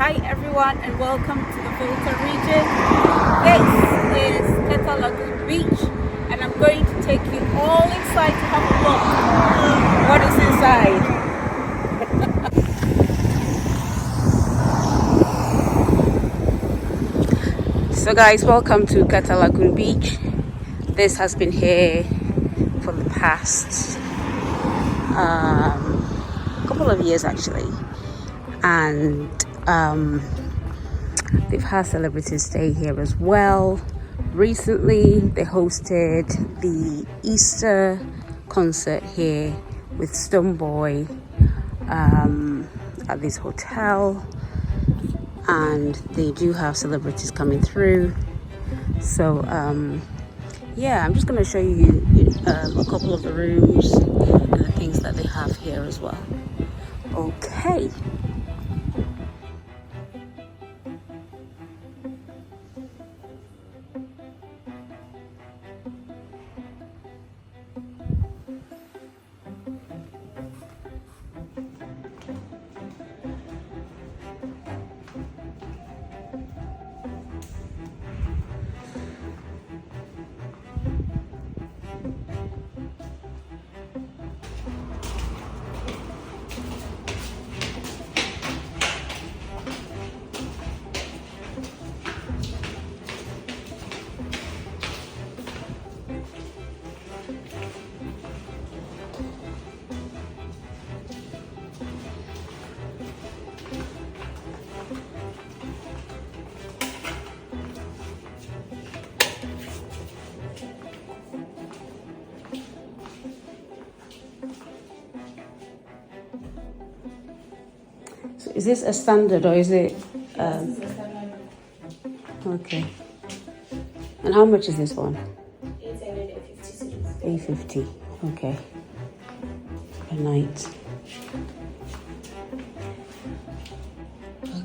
Hi everyone and welcome to the Volta region. This is Keta Lagoon Beach and I'm going to take you all inside to have a look what is inside. So guys, welcome to Keta Lagoon Beach. This has been here for the past couple of years actually, and they've had celebrities stay here as well. Recently they hosted the Easter concert here with Stoneboy at this hotel, and they do have celebrities coming through. So yeah, I'm just going to show you a couple of the rooms and the things that they have here as well. Okay. So is this a standard or is it okay? And how much is this one? 850. Okay, per night.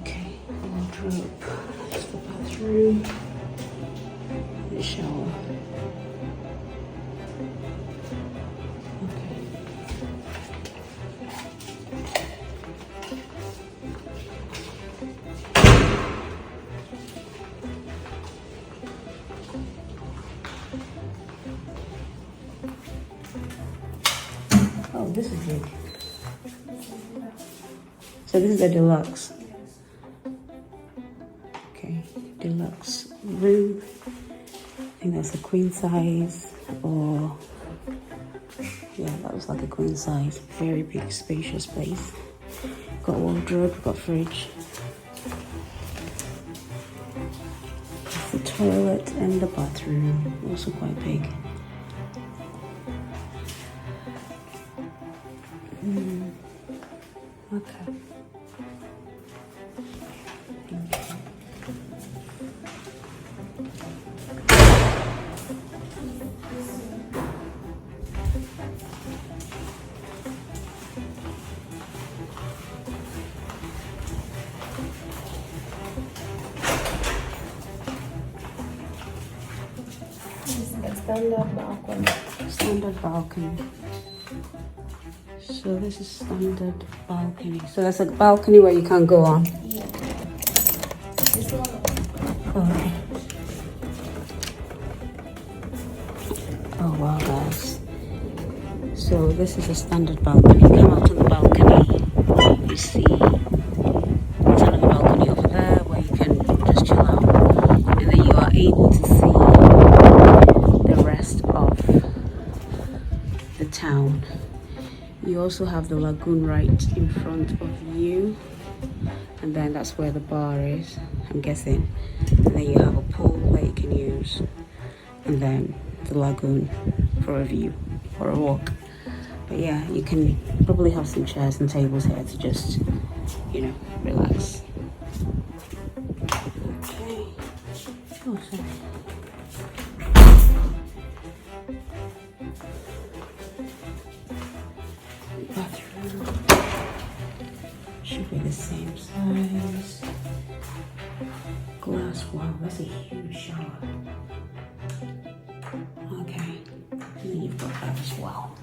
Okay, wardrobe. That's the bathroom. The shower. Okay. Oh, this is big. So this is the deluxe. Okay, deluxe room. I think that's a queen size, or yeah, that was like a queen size. Very big, spacious place. Got wardrobe, got fridge. That's the toilet and the bathroom, also quite big. Okay. Standard balcony. Standard balcony. So this is standard balcony. So that's a balcony where you can go on. Yeah. This one. Okay. Oh wow, guys. So this is a standard balcony. You come out on the balcony, you see it's another balcony over there where you can just chill out, and then you are able to see the rest of the town. You also have the lagoon right in front of you, and then that's where the bar is, I'm guessing. And then you have a pool that you can use, and then the lagoon for a view or a walk. But yeah, you can probably have some chairs and tables here to just, you know, relax. Okay. Oh, sorry. Bathroom should be the same size. Glass. Wow, that's a huge shower. Okay, and then you've got that as well.